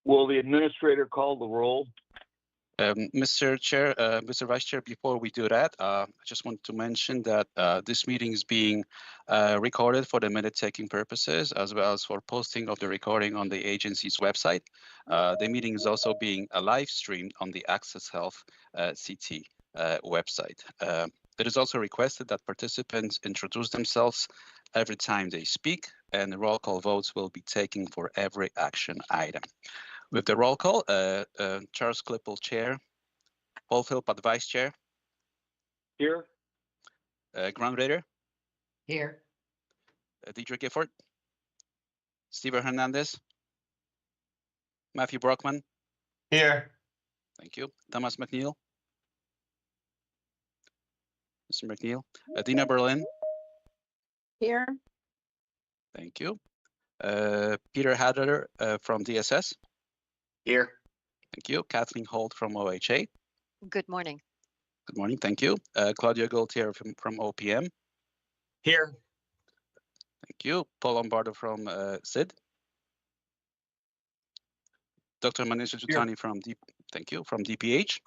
Will the administrator call the roll? Mr. Chair, Mr. Vice Chair, before we do that, I just want to mention that this meeting is being recorded for the minute-taking purposes, as well as for posting of the recording on the agency's website. The meeting is also being live streamed on the Access Health CT website. It is also requested that participants introduce themselves every time they speak, and the roll call votes will be taken for every action item. With the roll call, Charles Klippel, Chair, Paul Philpott, Vice Chair. Here. Grant Rader. Here. Deidre Gifford. Steven Hernandez. Matthew Brockman. Here. Thank you. Thomas McNeil. Mr. McNeil. Dina Berlin. Here. Thank you. Peter Hader from DSS. Here. Thank you. Kathleen Holt from OHA. Good morning. Good morning. Thank you. Claudia Gaultier from OPM. Here. Thank you. Paul Lombardo from SID. Dr. Manisha Jutani from DPH.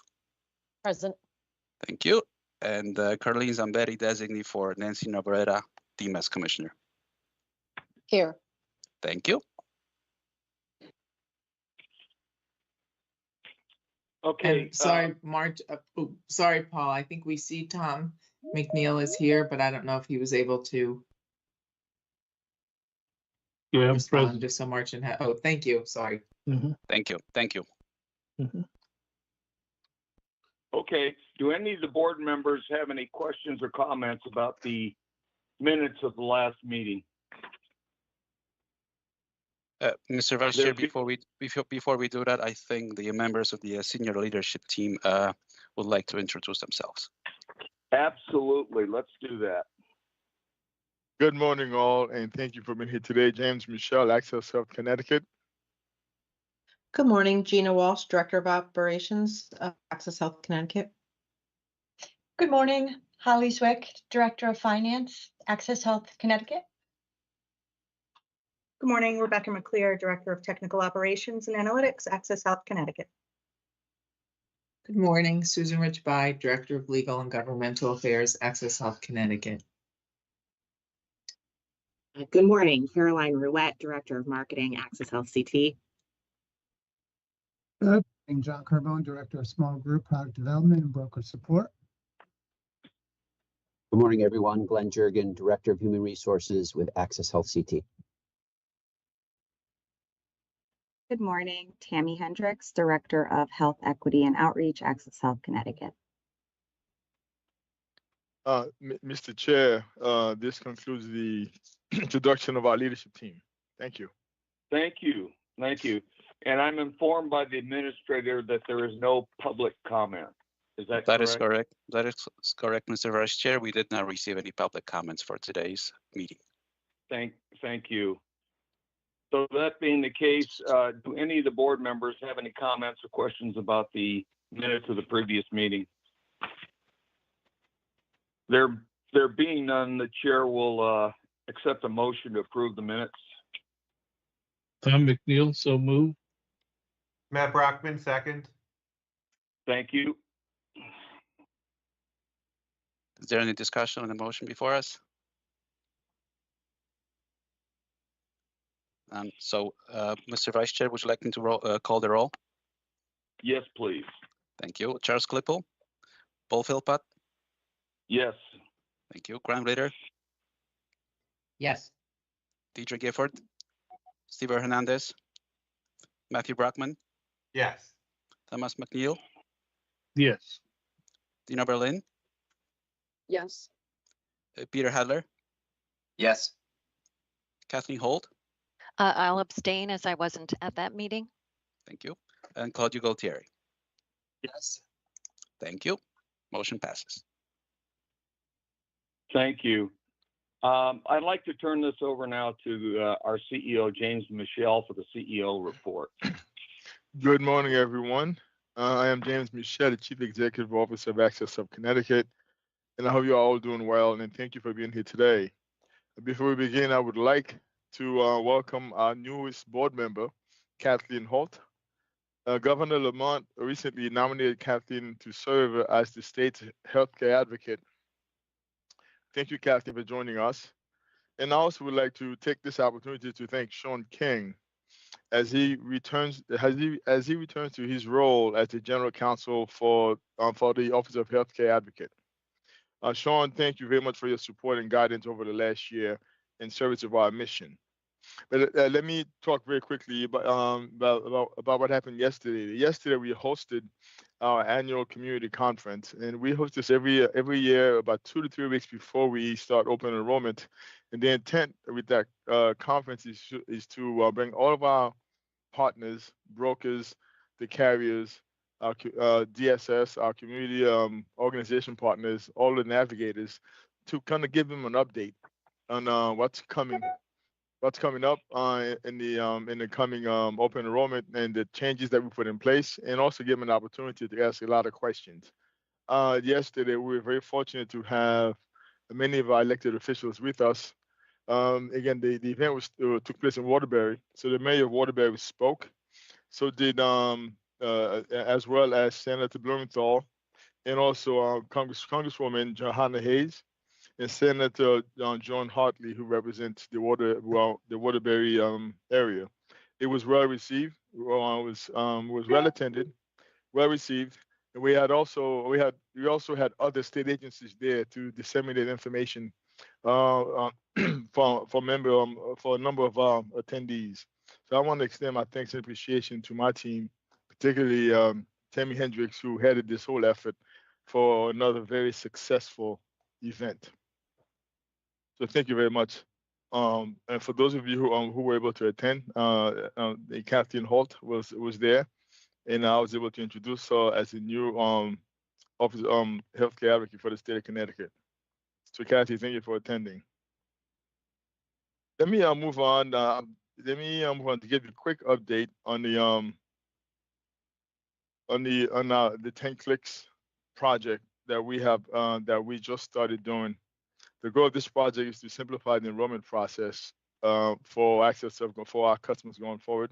Present. Thank you. And Carlene Zamberi, designee for Nancy Navarrete, DMS Commissioner. Here. Thank you. Okay. Sorry, March. Sorry, Paul. I think we see Tom McNeil is here, but I don't know if he was able to respond to so much. Oh, thank you. Sorry. Thank you. Thank you. Okay. Do any of the board members have any questions or comments about the minutes of the last meeting? Mr. Vice Chair, before we do that, I think the members of the senior leadership team would like to introduce themselves. Absolutely. Let's do that. Good morning, all, and thank you for being here today. James Michelle, Access Health Connecticut. Good morning, Gina Walsh, Director of Operations, Access Health Connecticut. Good morning, Holly Zwick, Director of Finance, Access Health Connecticut. Good morning, Rebecca McClear, Director of Technical Operations and Analytics, Access Health Connecticut. Good morning, Susan Rich-By, Director of Legal and Governmental Affairs, Access Health Connecticut. Good morning, Caroline Ruette, Director of Marketing, Access Health CT. Good morning, John Carbone, Director of Small Group Product Development and Broker Support. Good morning, everyone. Glenn Jurgen, Director of Human Resources with Access Health CT. Good morning, Tammy Hendricks, Director of Health Equity and Outreach, Access Health Connecticut. Mr. Chair, this concludes the introduction of our leadership team. Thank you. Thank you. Thank you. And I'm informed by the administrator that there is no public comment. Is that correct? That is correct. That is correct, Mr. Vice Chair. We did not receive any public comments for today's meeting. Thank you. So that being the case, do any of the board members have any comments or questions about the minutes of the previous meeting? There being none, the chair will accept a motion to approve the minutes. Tom McNeil, so moved. Matt Brockman, second. Thank you. Is there any discussion on the motion before us? Mr. Vice Chair, would you like me to call the roll? Yes, please. Thank you. Charles Klippel, Paul Philpott. Yes. Thank you. Grant Rader. Yes. Deidre Gifford. Steven Hernandez. Matthew Brockman. Yes. Thomas McNeil. Yes. Dina Berlin. Yes. Peter Hadler. Yes. Kathleen Holt. I'll abstain as I wasn't at that meeting. Thank you. And Claudia Gaultieri. Yes. Thank you. Motion passes. Thank you. I'd like to turn this over now to our CEO, James Michelle, for the CEO report. Good morning, everyone. I am James Michelle, the Chief Executive Officer of Access Health Connecticut, and I hope you're all doing well, and thank you for being here today. Before we begin, I would like to welcome our newest board member, Kathleen Holt. Governor Lamont recently nominated Kathleen to serve as the state's healthcare advocate. Thank you, Kathleen, for joining us. And I also would like to take this opportunity to thank Sean King as he returns to his role as the general counsel for the Office of Healthcare Advocate. Sean, thank you very much for your support and guidance over the last year in service of our mission. But let me talk very quickly about what happened yesterday. Yesterday, we hosted our annual community conference, and we host this every year about 2 to 3 weeks before we start open enrollment. And the intent with that conference is to bring all of our partners, brokers, the carriers, our DSS, our community organization partners, all the navigators, to kind of give them an update on what's coming up in the coming open enrollment and the changes that we put in place, and also give them an opportunity to ask a lot of questions. Yesterday, we were very fortunate to have many of our elected officials with us. Again, the event took place in Waterbury, so the mayor of Waterbury spoke. So did as well as Senator Blumenthal, and also Congresswoman Johanna Hayes, and Senator John Hartley, who represents the Waterbury area. It was well received. Was well attended, well received. And we also had other state agencies there to disseminate information for a number of attendees. So I want to extend my thanks and appreciation to my team, particularly Tammy Hendricks, who headed this whole effort for another very successful event. So thank you very much. And for those of you who were able to attend, Kathleen Holt was there, and I was able to introduce her as the new office healthcare advocate for the state of Connecticut. So Kathy, thank you for attending. Let me move on. Let me move on to give you a quick update on the 10 Clicks project that we just started doing. The goal of this project is to simplify the enrollment process for our customers going forward.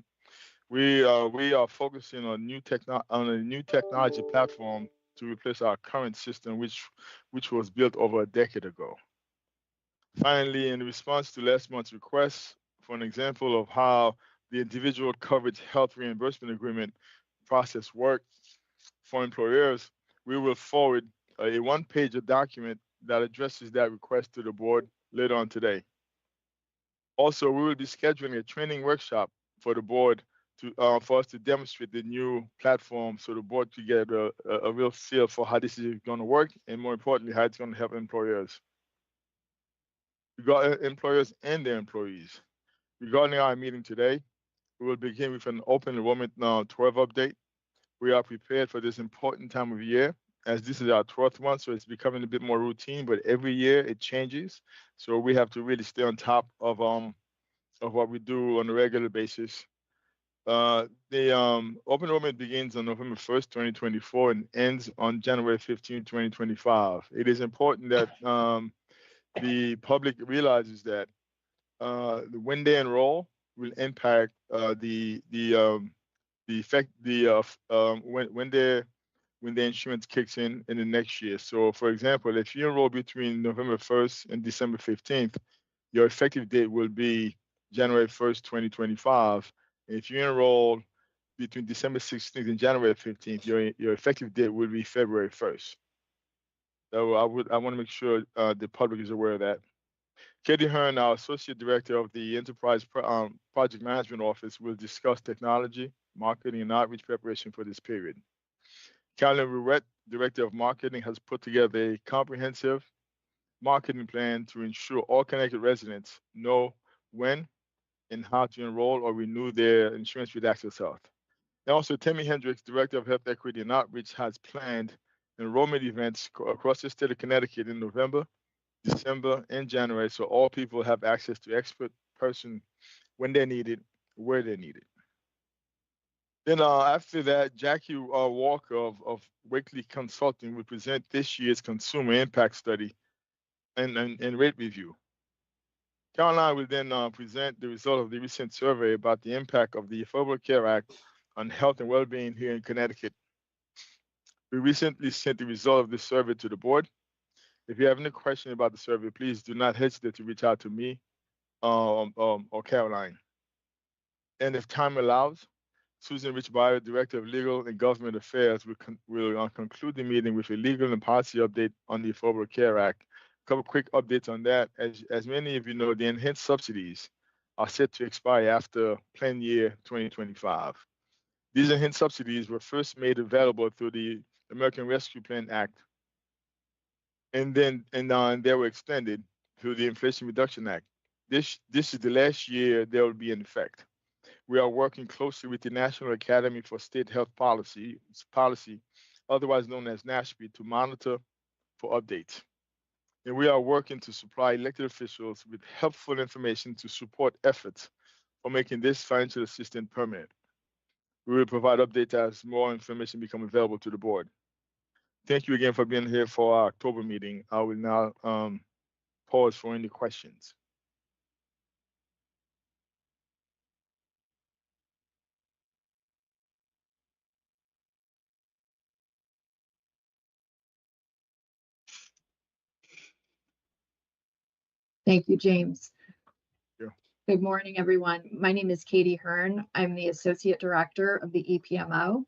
We are focusing on a new technology platform to replace our current system, which was built over a decade ago. Finally, in response to last month's request for an example of how the individual coverage health reimbursement agreement process works for employers, we will forward a one-pager document that addresses that request to the board later on today. Also, we will be scheduling a training workshop for the board for us to demonstrate the new platform so the board can get a real feel for how this is going to work, and more importantly, how it's going to help employers. Regarding employers and their employees. Regarding our meeting today, we will begin with an open enrollment 12 update. We are prepared for this important time of year, as this is our 12th one, so it's becoming a bit more routine, but every year it changes. So we have to really stay on top of what we do on a regular basis. The open enrollment begins on November 1st, 2024 and ends on January 15th, 2025. It is important that the public realizes that when they enroll will impact when the insurance kicks in the next year. So, for example, if you enroll between November 1st and December 15th, your effective date will be January 1st, 2025. If you enroll between December 16th and January 15th, your effective date will be February 1st. So I want to make sure the public is aware of that. Katie Hearn, our Associate Director of the Enterprise Project Management Office, will discuss technology, marketing, and outreach preparation for this period. Carolyn Ruette, Director of Marketing, has put together a comprehensive marketing plan to ensure all Connecticut residents know when and how to enroll or renew their insurance with Access Health. And also, Tammy Hendricks, Director of Health Equity and Outreach, has planned enrollment events across the state of Connecticut in November, December, and January, so all people have access to expert person when they need it, where they need it. Then after that, Jackie Walker of Wakely Consulting will present this year's Consumer Impact Study and rate review. Caroline will then present the result of the recent survey about the impact of the Affordable Care Act on health and well-being here in Connecticut. We recently sent the result of this survey to the board. If you have any question about the survey, please do not hesitate to reach out to me or Caroline. And if time allows, Susan Rich-Beyer, Director of Legal and Government Affairs, will conclude the meeting with a legal and policy update on the Affordable Care Act. A couple quick updates on that. As many of you know, the enhanced subsidies are set to expire after plan year 2025. These enhanced subsidies were first made available through the American Rescue Plan Act, and they were extended through the Inflation Reduction Act. This is the last year they will be in effect. We are working closely with the National Academy for State Health Policy, otherwise known as NASHP, to monitor for updates. And we are working to supply elected officials with helpful information to support efforts for making this financial assistance permanent. We will provide updates as more information becomes available to the board. Thank you again for being here for our October meeting. I will now pause for any questions. Thank you, James. Yeah. Good morning, everyone. My name is Katie Hearn. I'm the Associate Director of the EPMO.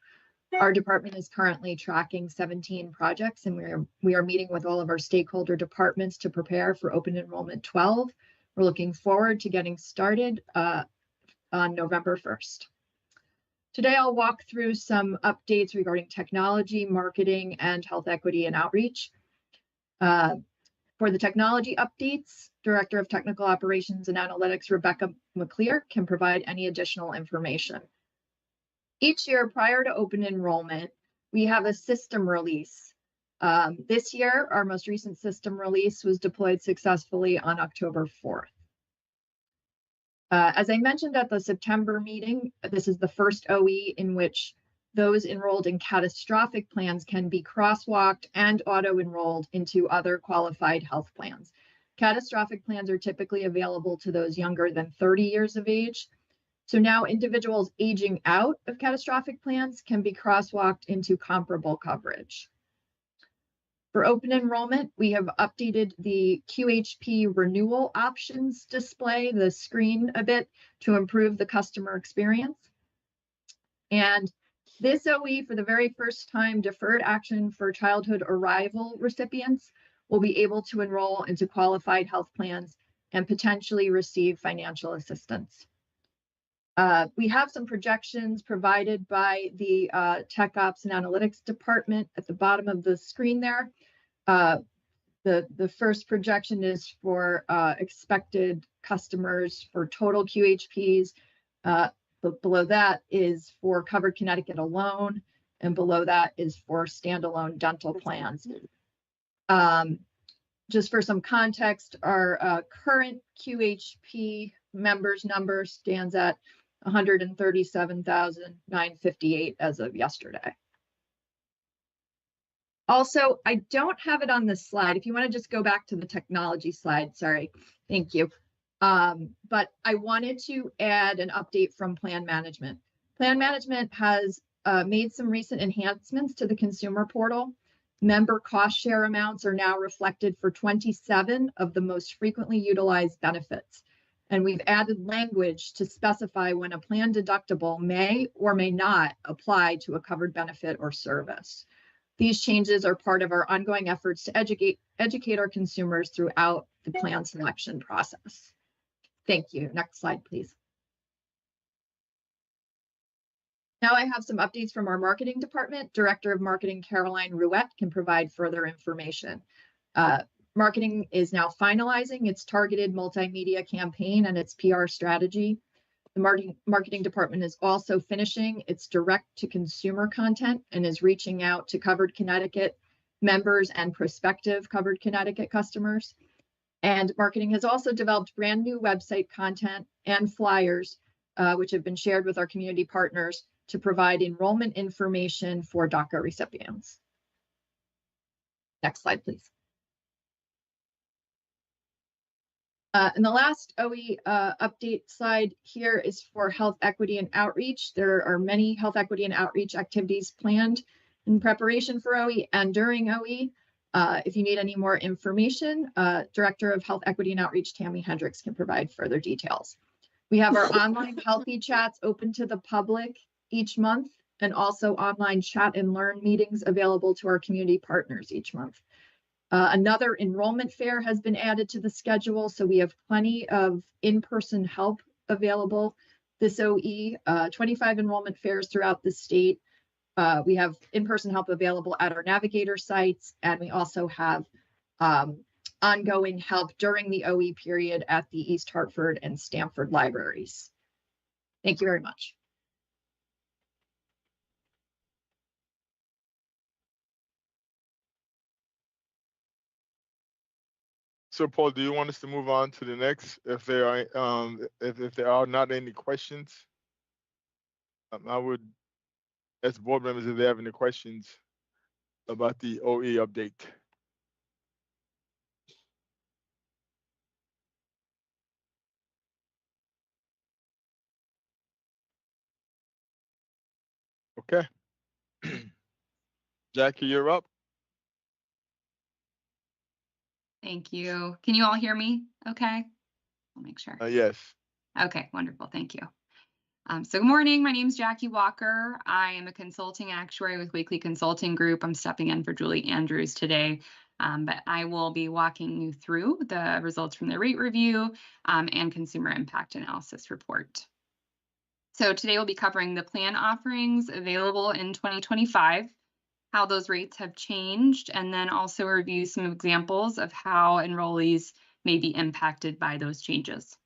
Our department is currently tracking 17 projects, and we are meeting with all of our stakeholder departments to prepare for Open Enrollment 12. We're looking forward to getting started on November 1st. Today, I'll walk through some updates regarding technology, marketing, and health equity and outreach. For the technology updates, Director of Technical Operations and Analytics, Rebecca McClear, can provide any additional information. Each year prior to open enrollment, we have a system release. This year, our most recent system release was deployed successfully on October 4th. As I mentioned at the September meeting, this is the first OE in which those enrolled in catastrophic plans can be crosswalked and auto-enrolled into other qualified health plans. Catastrophic plans are typically available to those younger than 30 years of age. So now individuals aging out of catastrophic plans can be crosswalked into comparable coverage. For open enrollment, we have updated the QHP renewal options display, the screen a bit, to improve the customer experience. And this OE, for the very first time, deferred action for childhood arrival recipients will be able to enroll into qualified health plans and potentially receive financial assistance. We have some projections provided by the Tech Ops and Analytics Department at the bottom of the screen there. The first projection is for expected customers for total QHPs. But below that is for Covered Connecticut alone, and below that is for standalone dental plans. Just for some context, our current QHP members number stands at 137,958 as of yesterday. Also, I don't have it on this slide. If you want to just go back to the technology slide, sorry, thank you. But I wanted to add an update from Plan Management. Plan Management has made some recent enhancements to the consumer portal. Member cost share amounts are now reflected for 27 of the most frequently utilized benefits. And we've added language to specify when a plan deductible may or may not apply to a covered benefit or service. These changes are part of our ongoing efforts to educate our consumers throughout the plan selection process. Thank you. Next slide, please. Now I have some updates from our marketing department. Director of Marketing, Caroline Rouette, can provide further information. Marketing is now finalizing its targeted multimedia campaign and its PR strategy. The marketing department is also finishing its direct-to-consumer content and is reaching out to Covered Connecticut members and prospective Covered Connecticut customers. And marketing has also developed brand new website content and flyers, which have been shared with our community partners to provide enrollment information for DACA recipients. Next slide, please. And the last OE update slide here is for health equity and outreach. There are many health equity and outreach activities planned in preparation for OE and during OE. If you need any more information, Director of Health Equity and Outreach, Tammy Hendricks, can provide further details. We have our online Healthy Chats open to the public each month, and also online chat and learn meetings available to our community partners each month. Another enrollment fair has been added to the schedule, so we have plenty of in-person help available this OE, 25 enrollment fairs throughout the state. We have in-person help available at our Navigator sites, and we also have ongoing help during the OE period at the East Hartford and Stamford libraries. Thank you very much. So Paul, do you want us to move on to the next if there are if there are not any questions? I would ask board members if they have any questions about the OE update. Okay. Jackie, you're up. Thank you. Can you all hear me okay? I'll make sure. Yes. Okay, wonderful. Thank you. So good morning. My name is Jackie Walker. I am a consulting actuary with Wakely Consulting Group. I'm stepping in for Julie Andrews today, but I will be walking you through the results from the rate review and consumer impact analysis report. So today we'll be covering the plan offerings available in 2025, how those rates have changed, and then also review some examples of how enrollees may be impacted by those changes.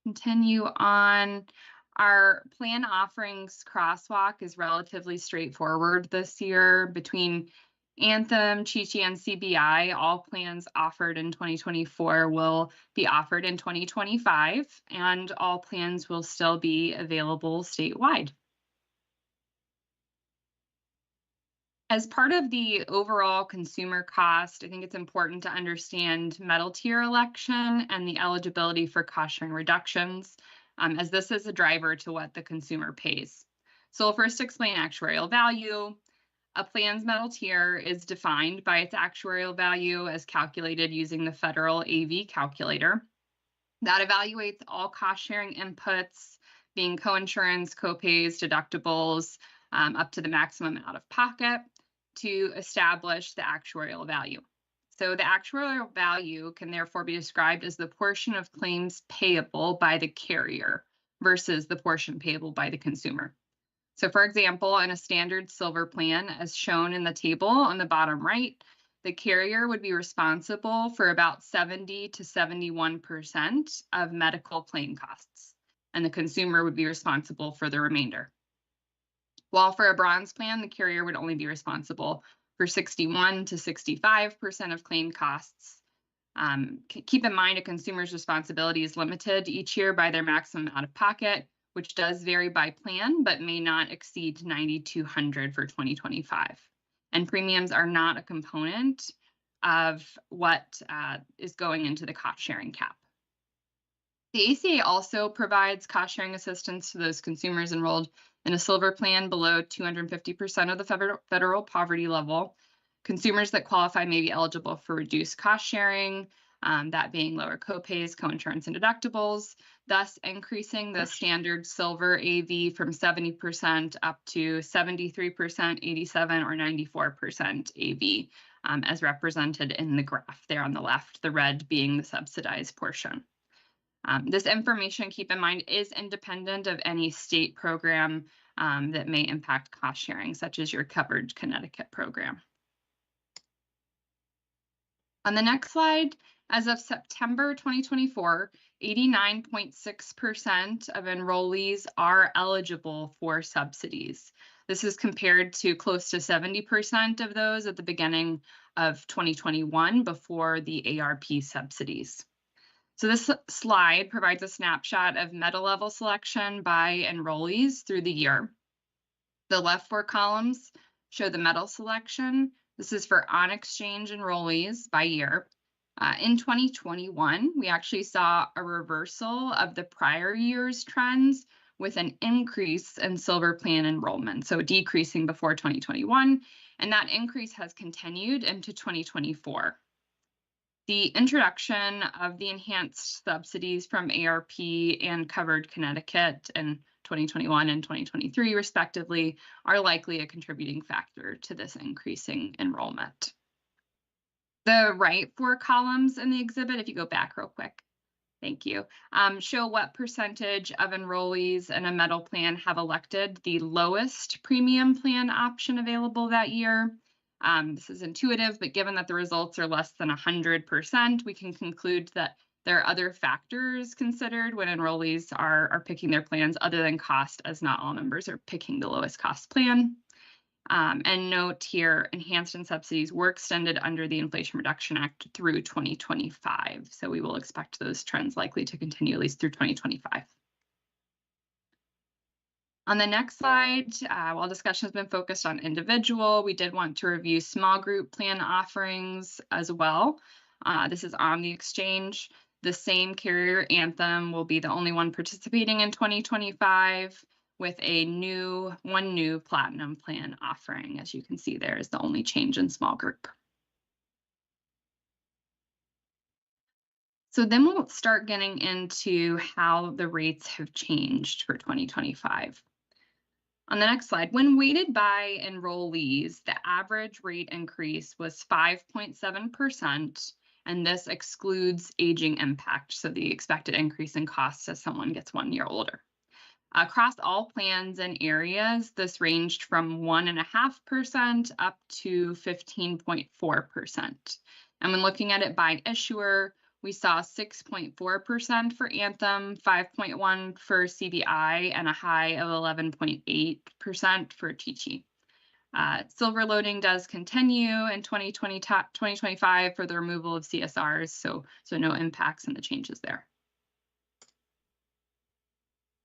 Continue on. Our plan offerings crosswalk is relatively straightforward this year between Anthem, Chi-Chi, and CBI. All plans offered in 2024 will be offered in 2025, and all plans will still be available statewide. As part of the overall consumer cost, I think it's important to understand metal tier election and the eligibility for cost sharing reductions, as this is a driver to what the consumer pays. So we'll first explain actuarial value. A plan's metal tier is defined by its actuarial value as calculated using the federal AV calculator. That evaluates all cost sharing inputs, being coinsurance, copays, deductibles, up to the maximum out of pocket, to establish the actuarial value. So the actuarial value can therefore be described as the portion of claims payable by the carrier versus the portion payable by the consumer. So for example, in a standard silver plan, as shown in the table on the bottom right, the carrier would be responsible for about 70 to 71% of medical claim costs, and the consumer would be responsible for the remainder. While for a bronze plan, the carrier would only be responsible for 61 to 65% of claim costs. Keep in mind, a consumer's responsibility is limited each year by their maximum out of pocket, which does vary by plan, but may not exceed $9,200 for 2025. And premiums are not a component of what is going into the cost sharing cap. The ACA also provides cost sharing assistance to those consumers enrolled in a silver plan below 250% of the federal poverty level. Consumers that qualify may be eligible for reduced cost sharing, that being lower copays, coinsurance, and deductibles, thus increasing the standard silver AV from 70% up to 73%, 87%, or 94% AV, as represented in the graph there on the left, the red being the subsidized portion. This information, keep in mind, is independent of any state program that may impact cost sharing, such as your Covered Connecticut program. On the next slide, as of September 2024, 89.6% of enrollees are eligible for subsidies. This is compared to close to 70% of those at the beginning of 2021 before the ARP subsidies. So this slide provides a snapshot of metal level selection by enrollees through the year. The left four columns show the metal selection, This is for on-exchange enrollees by year. In 2021, we actually saw a reversal of the prior year's trends with an increase in silver plan enrollment, so decreasing before 2021, and that increase has continued into 2024. The introduction of the enhanced subsidies from ARP and Covered Connecticut in 2021 and 2023, respectively, are likely a contributing factor to this increasing enrollment. The right four columns in the exhibit, if you go back real quick, thank you, show what percentage of enrollees in a metal plan have elected the lowest premium plan option available that year. This is intuitive, but given that the results are less than 100%, we can conclude that there are other factors considered when enrollees are picking their plans other than cost, as not all members are picking the lowest cost plan. And note here, enhanced and subsidies were extended under the Inflation Reduction Act through 2025. So we will expect those trends likely to continue at least through 2025. On the next slide, while discussion has been focused on individual, we did want to review small group plan offerings as well. This is on the exchange. The same carrier, Anthem, will be the only one participating in 2025 with one new platinum plan offering. As you can see, there is the only change in small group. So then we'll start getting into how the rates have changed for 2025. On the next slide, when weighted by enrollees, the average rate increase was 5.7%, and this excludes aging impact, so the expected increase in costs as someone gets 1 year older. Across all plans and areas, this ranged from 1.5% up to 15.4%. And when looking at it by issuer, we saw 6.4% for Anthem, 5.1% for CBI, and a high of 11.8% for TT. Silver loading does continue in 2025 for the removal of CSRs, so no impacts in the changes there.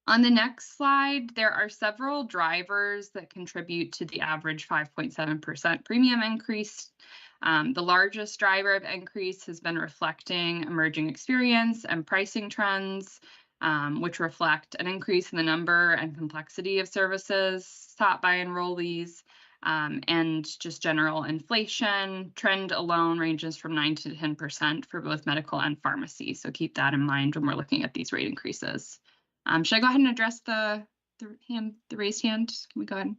On the next slide, there are several drivers that contribute to the average 5.7% premium increase. The largest driver of increase has been reflecting emerging experience and pricing trends, which reflect an increase in the number and complexity of services sought by enrollees, and just general inflation. Trend alone ranges from 9 to 10% for both medical and pharmacy. So keep that in mind when we're looking at these rate increases. Should I go ahead and address the raised hand? Can we go ahead?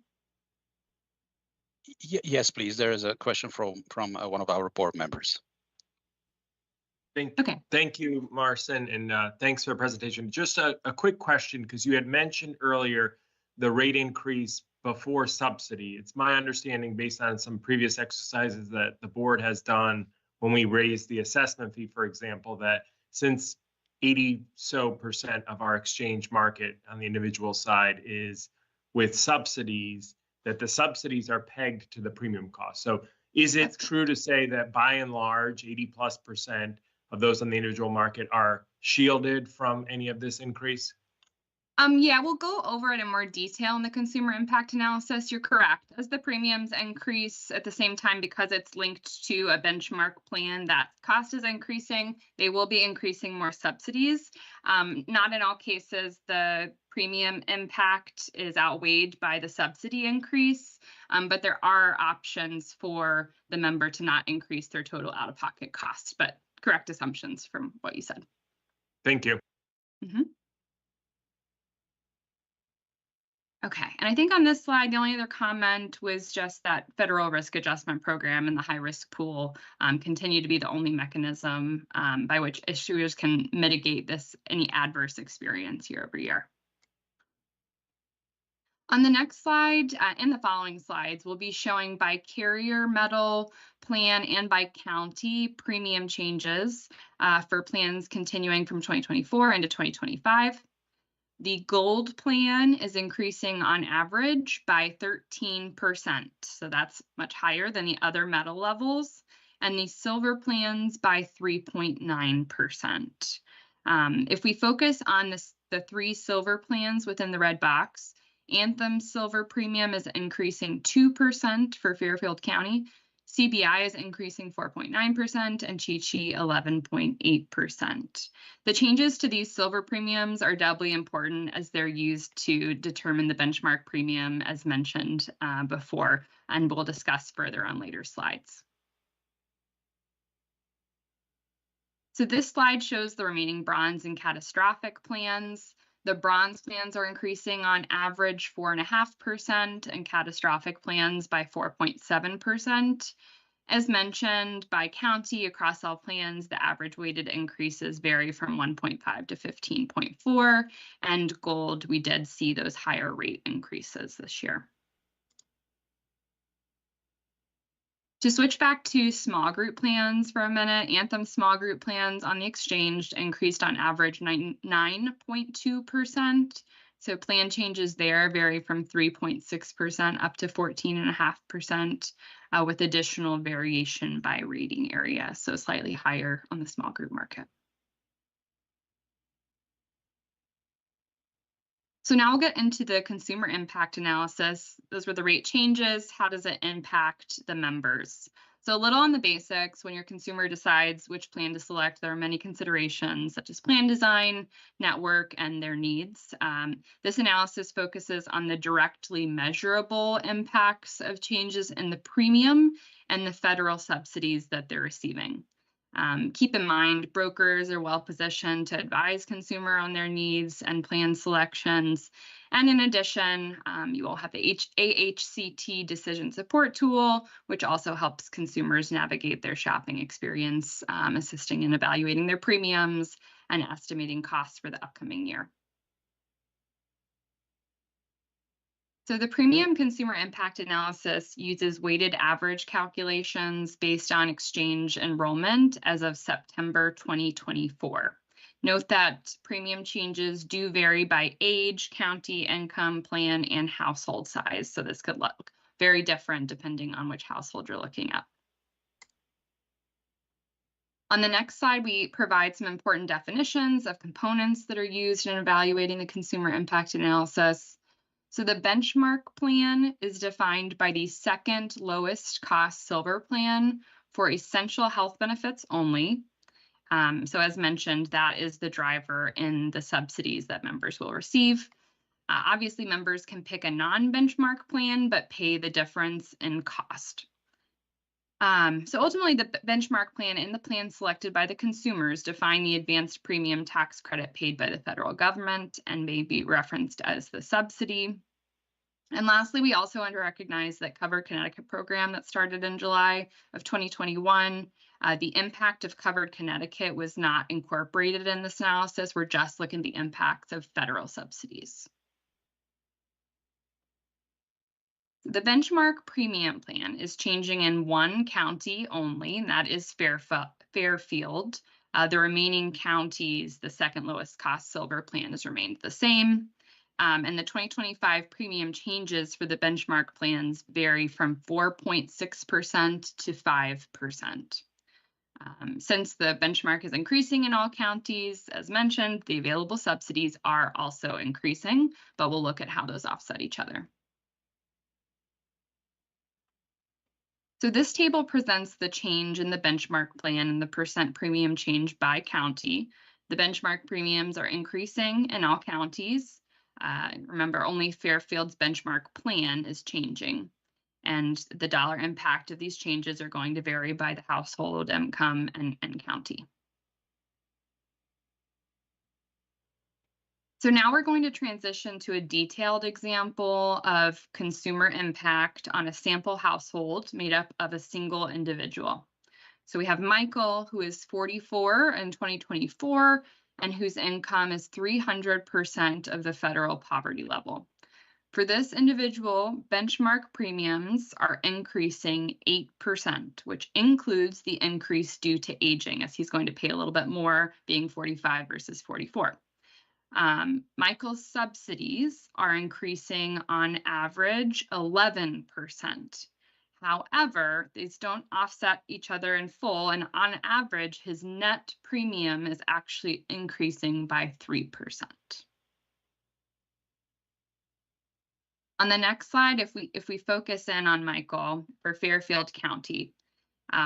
Yes, please. There is a question from one of our board members. Thank you, Marcin, and thanks for the presentation. Just a quick question, because you had mentioned earlier the rate increase before subsidy. It's my understanding, based on some previous exercises that the board has done when we raised the assessment fee, for example, that since 80% of our exchange market on the individual side is with subsidies, that the subsidies are pegged to the premium cost. So is it true to say that by and large, 80+% of those on the individual market are shielded from any of this increase? Yeah, we'll go over it in more detail in the consumer impact analysis. You're correct. As the premiums increase at the same time, because it's linked to a benchmark plan, that cost is increasing. They will be increasing more subsidies. Not in all cases, the premium impact is outweighed by the subsidy increase, but there are options for the member to not increase their total out-of-pocket costs, but correct assumptions from what you said. Thank you. Okay, and I think on this slide, the only other comment was just that federal risk adjustment program and the high risk pool continue to be the only mechanism by which issuers can mitigate any adverse experience year over year. On the next slide, in the following slides, we'll be showing by carrier, metal, plan, and by county premium changes for plans continuing from 2024 into 2025. The gold plan is increasing on average by 13%, so that's much higher than the other metal levels, and the silver plans by 3.9%. If we focus on the 3 silver plans within the red box, Anthem silver premium is increasing 2% for Fairfield County, CBI is increasing 4.9% and Chi-Chi 11.8%. The changes to these silver premiums are doubly important as they're used to determine the benchmark premium as mentioned before, and we'll discuss further on later slides. So this slide shows the remaining bronze and catastrophic plans. The bronze plans are increasing on average 4.5% and catastrophic plans by 4.7%. As mentioned, by county across all plans, the average weighted increases vary from 1.5 to 15.4, and gold, we did see those higher rate increases this year. To switch back to small group plans for a minute, Anthem small group plans on the exchange increased on average 9.2%. So plan changes there vary from 3.6% up to 14.5%, with additional variation by rating area, so slightly higher on the small group market. So now we'll get into the consumer impact analysis. Those were the rate changes. How does it impact the members? So a little on the basics. When your consumer decides which plan to select, there are many considerations such as plan design, network, and their needs. This analysis focuses on the directly measurable impacts of changes in the premium and the federal subsidies that they're receiving. Keep in mind, brokers are well positioned to advise consumer on their needs and plan selections. And in addition, you will have the AHCT decision support tool, which also helps consumers navigate their shopping experience, assisting in evaluating their premiums and estimating costs for the upcoming year. So the premium consumer impact analysis uses weighted average calculations based on exchange enrollment as of September 2024. Note that premium changes do vary by age, county, income, plan, and household size. So this could look very different depending on which household you're looking at. On the next slide, we provide some important definitions of components that are used in evaluating the consumer impact analysis. So the benchmark plan is defined by the second lowest cost silver plan for essential health benefits only. So as mentioned, that is the driver in the subsidies that members will receive. Obviously, members can pick a non-benchmark plan, but pay the difference in cost. So ultimately, the benchmark plan and the plan selected by the consumers define the advanced premium tax credit paid by the federal government and may be referenced as the subsidy. And lastly, we also recognize that Covered Connecticut program that started in July of 2021, the impact of Covered Connecticut was not incorporated in this analysis. We're just looking at the impacts of federal subsidies. The benchmark premium plan is changing in one county only, and that is Fairfield. The remaining counties, the second lowest cost silver plan has remained the same. And the 2025 premium changes for the benchmark plans vary from 4.6% to 5%. Since the benchmark is increasing in all counties, as mentioned, the available subsidies are also increasing, but we'll look at how those offset each other. So this table presents the change in the benchmark plan and the percent premium change by county. The benchmark premiums are increasing in all counties. Remember, only Fairfield's benchmark plan is changing, and the dollar impact of these changes are going to vary by the household income and county. So now we're going to transition to a detailed example of consumer impact on a sample household made up of a single individual. So we have Michael, who is 44 in 2024, and whose income is 300% of the federal poverty level. For this individual, benchmark premiums are increasing 8%, which includes the increase due to aging, as he's going to pay a little bit more being 45 versus 44. Michael's subsidies are increasing on average 11%. However, these don't offset each other in full, and on average, his net premium is actually increasing by 3%. On the next slide, if we focus in on Michael for Fairfield County,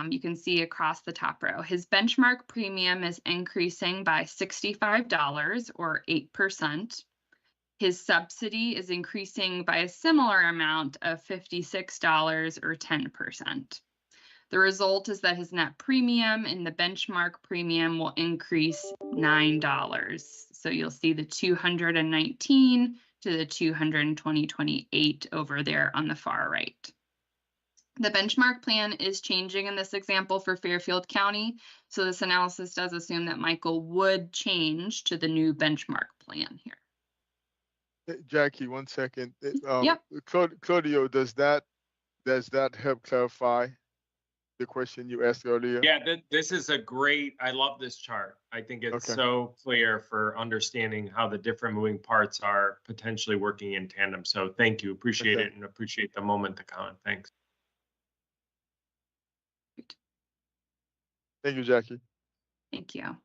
You can see across the top row, his benchmark premium is increasing by $65 or 8%. His subsidy is increasing by a similar amount of $56 or 10%. The result is that his net premium and the benchmark premium will increase $9. So you'll see the 219 to the 220.28 over there on the far right. The benchmark plan is changing in this example for Fairfield County. So this analysis does assume that Michael would change to the new benchmark plan here. Jackie, 1 second. Yep. Claudio, does that help clarify the question you asked earlier? Yeah, this is a great, I love this chart. I think it's so clear for understanding how the different moving parts are potentially working in tandem. So thank you, appreciate it, and appreciate the moment to comment. Thanks. Thank you, Jackie. Thank you.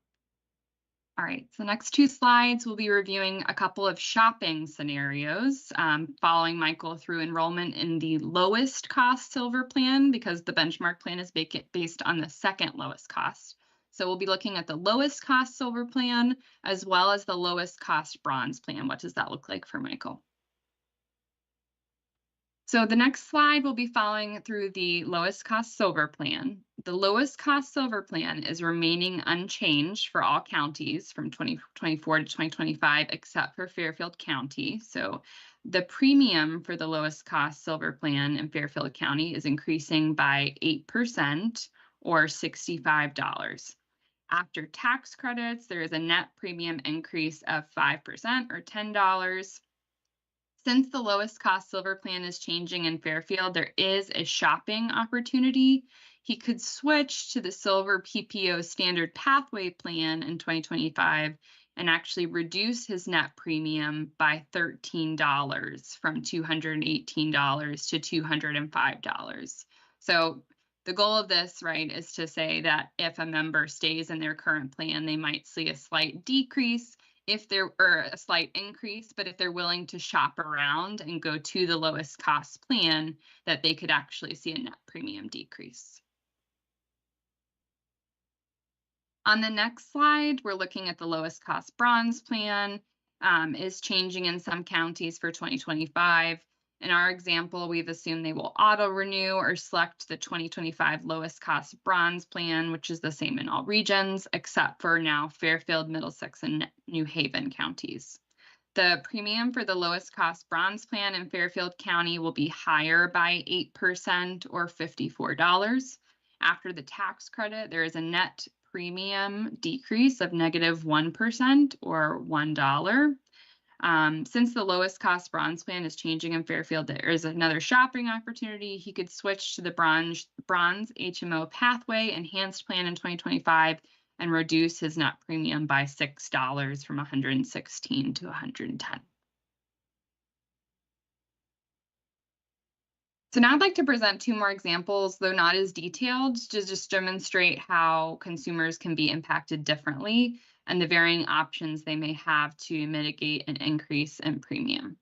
All right, so the next two slides, we'll be reviewing a couple of shopping scenarios following Michael through enrollment in the lowest cost silver plan because the benchmark plan is based on the second lowest cost. So we'll be looking at the lowest cost silver plan as well as the lowest cost bronze plan. What does that look like for Michael? So the next slide will be following through the lowest cost silver plan. The lowest cost silver plan is remaining unchanged for all counties from 2024 to 2025, except for Fairfield County. So the premium for the lowest cost silver plan in Fairfield County is increasing by 8% or $65. After tax credits, there is a net premium increase of 5% or $10. Since the lowest cost silver plan is changing in Fairfield, there is a shopping opportunity. He could switch to the silver PPO standard pathway plan in 2025 and actually reduce his net premium by $13 from $218 to $205. So the goal of this, right, is to say that if a member stays in their current plan, they might see a slight decrease or a slight increase, but if they're willing to shop around and go to the lowest cost plan, that they could actually see a net premium decrease. On the next slide, we're looking at the lowest cost bronze plan is changing in some counties for 2025. In our example, we've assumed they will auto renew or select the 2025 lowest cost bronze plan, which is the same in all regions, except for now Fairfield, Middlesex, and New Haven counties. The premium for the lowest cost bronze plan in Fairfield County will be higher by 8% or $54. After the tax credit, there is a net premium decrease of -1% or $1. Since the lowest cost bronze plan is changing in Fairfield, there is another shopping opportunity. He could switch to the bronze HMO pathway enhanced plan in 2025 and reduce his net premium by $6 from $116 to $110. So now I'd like to present two more examples, though not as detailed, to just demonstrate how consumers can be impacted differently and the varying options they may have to mitigate an increase in premium.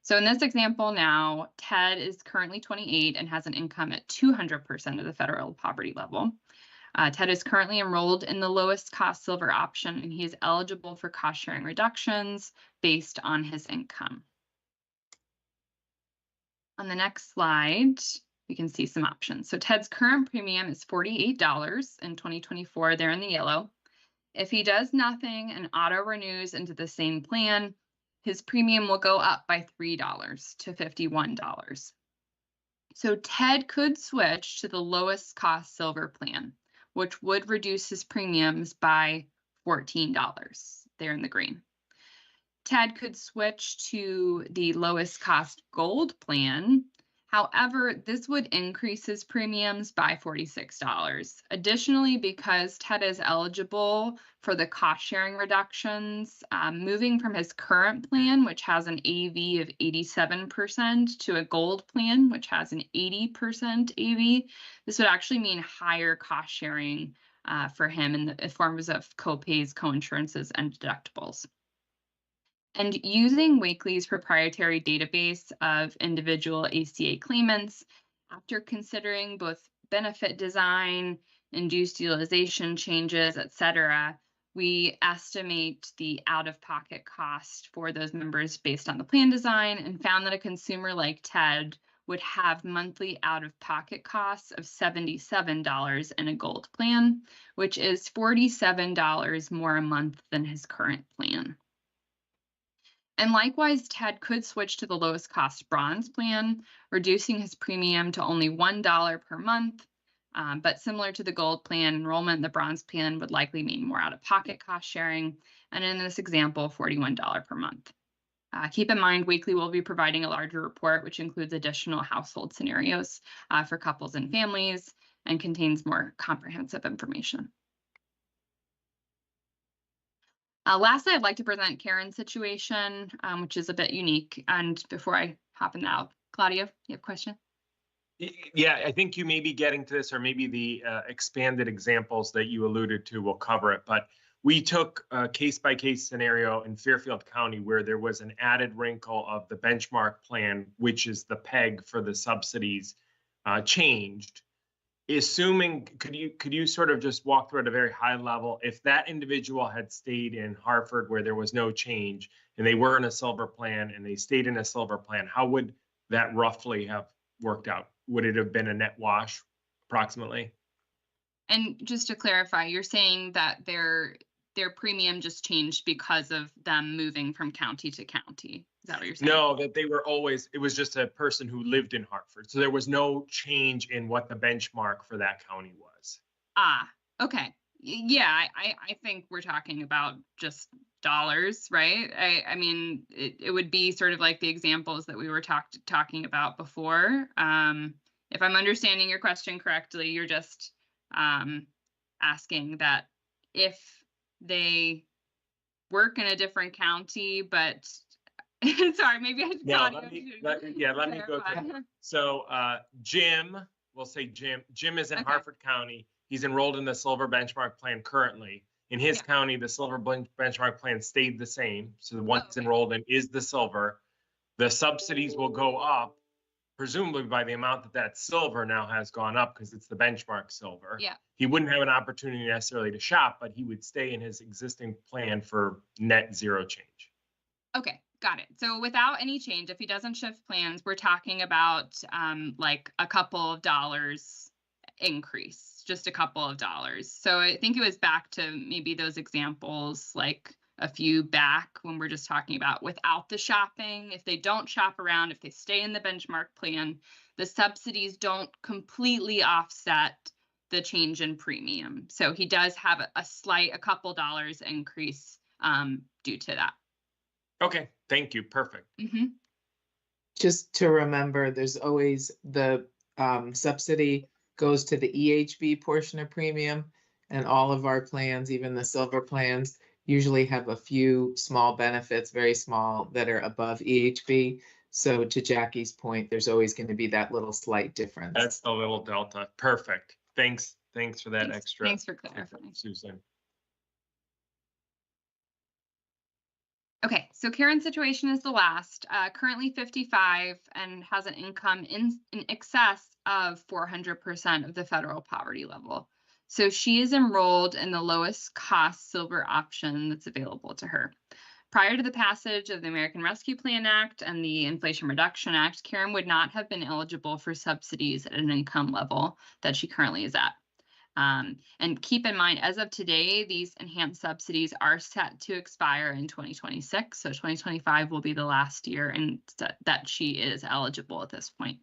So in this example now, Ted is currently 28 and has an income at 200% of the federal poverty level. Ted is currently enrolled in the lowest cost silver option, and he is eligible for cost sharing reductions based on his income. On the next slide, we can see some options. So Ted's current premium is $48 in 2024, there in the yellow. If he does nothing and auto renews into the same plan, his premium will go up by $3 to $51. So Ted could switch to the lowest cost silver plan, which would reduce his premiums by $14, there in the green. Ted could switch to the lowest cost gold plan. However, this would increase his premiums by $46. Additionally, because Ted is eligible for the cost sharing reductions, moving from his current plan, which has an AV of 87%, to a gold plan, which has an 80% AV, this would actually mean higher cost sharing for him in the forms of copays, coinsurances, and deductibles. And using Wakely's proprietary database of individual ACA claimants, after considering both benefit design, induced utilization changes, et cetera, we estimate the out-of-pocket cost for those members based on the plan design and found that a consumer like Ted would have monthly out-of-pocket costs of $77 in a gold plan, which is $47 more a month than his current plan. And likewise, Ted could switch to the lowest cost bronze plan, reducing his premium to only $1 per month. But similar to the gold plan, enrollment in the bronze plan would likely mean more out-of-pocket cost sharing. And in this example, $41 per month. Keep in mind, Wakely will be providing a larger report, which includes additional household scenarios for couples and families and contains more comprehensive information. Lastly, I'd like to present Karen's situation, which is a bit unique. And before I hop in now, Claudia, you have a question? Yeah, I think you may be getting to this, or maybe the expanded examples that you alluded to will cover it. But we took a case-by-case scenario in Fairfield County where there was an added wrinkle of the benchmark plan, which is the peg for the subsidies, changed. Assuming, could you sort of just walk through at a very high level, if that individual had stayed in Hartford where there was no change and they were in a silver plan and they stayed in a silver plan, how would that roughly have worked out? Would it have been a net wash approximately? And just to clarify, you're saying that their premium just changed because of them moving from county to county. Is that what you're saying? No, that they were always, it was just a person who lived in Hartford. So there was no change in what the benchmark for that county was. Ah, okay. Yeah, I think we're talking about just dollars, right? I mean, it would be sort of like the examples that we were talking about before. If I'm understanding your question correctly, you're just asking that if they work in a different county, but sorry, maybe I No, let me go through. So Jim, we'll say Jim is in Hartford County. He's enrolled in the silver benchmark plan currently. In his county, the silver benchmark plan stayed the same. So the one that's enrolled in is the silver. The subsidies will go up, presumably by the amount that silver now has gone up because it's the benchmark silver. Yeah. He wouldn't have an opportunity necessarily to shop, but he would stay in his existing plan for net zero change. Okay, got it. So without any change, if he doesn't shift plans, we're talking about like a couple of dollars increase, just a couple of dollars. So I think it was back to maybe those examples like a few back when we're just talking about without the shopping. If they don't shop around, if they stay in the benchmark plan, the subsidies don't completely offset the change in premium. So he does have a couple dollars increase due to that. Okay, thank you. Perfect. Mm-hmm. Just to remember, there's always the subsidy goes to the EHB portion of premium, and all of our plans, even the silver plans, usually have a few small benefits, very small, that are above EHB. So to Jackie's point, there's always going to be that little slight difference. That's the little delta. Perfect. Thanks for that extra. Thanks for clarifying, Susan. Okay, so Karen's situation is the last, currently 55 and has an income in excess of 400% of the federal poverty level. So she is enrolled in the lowest cost silver option that's available to her. Prior to the passage of the American Rescue Plan Act and the Inflation Reduction Act, Karen would not have been eligible for subsidies at an income level that she currently is at. And keep in mind, as of today, these enhanced subsidies are set to expire in 2026. So 2025 will be the last year and that she is eligible at this point.